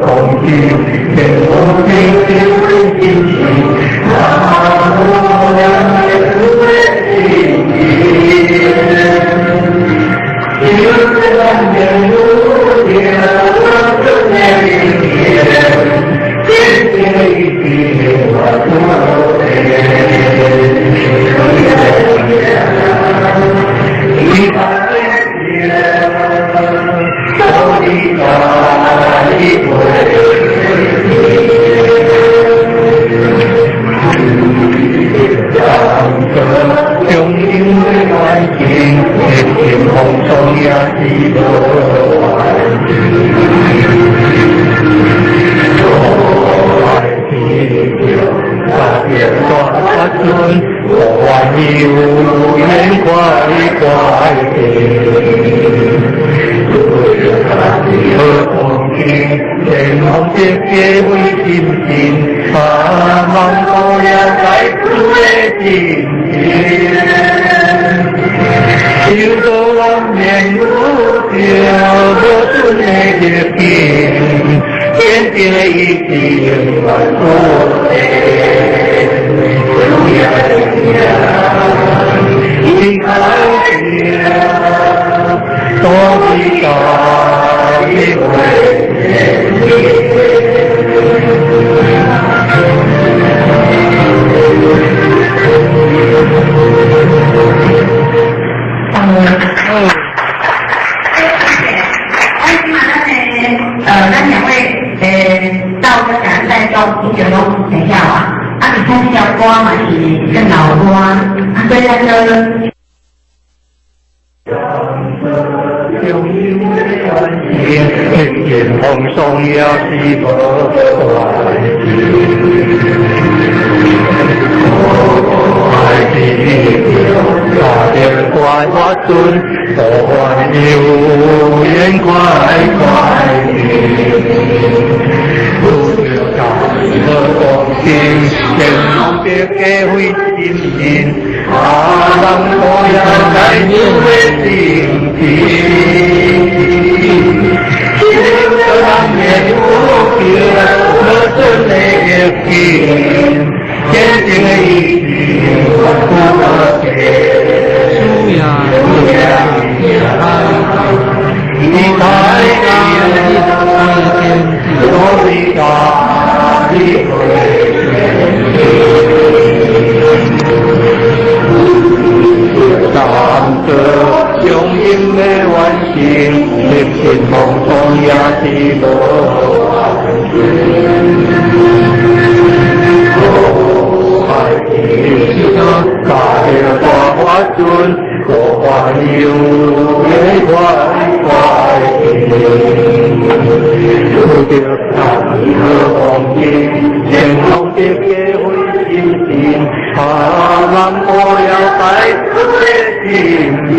空气，天空的星星，那么亮的星星，就是蓝天路边的那一天，天天一地我做一把中英的环境，天空中也是个环境。爱地球，大变大尊，我还有眼快的。和同情，天空的结为心情，盼望多也在乎的心情。有个往年路标，无准的日景，天地一定万福一开多的大一回。咱两位到这讲在做啤酒拢等一下啊，你看这条歌嘛是更老歌，所以咱就。天空中也是个环境，爱地球，大点快活准，我还有眼快不着干的光景，天空的社会心情，人多也在你的心情。当年不变，我真的也变，坚定的一句不可变。苏呀苏呀，你太阳，多伟大的长着雄鹰的晚星，天空中也是个环境。爱地球，大的大花尊，我还有眼快不着看的光景，天空的社会心情，人多要在乎的心情。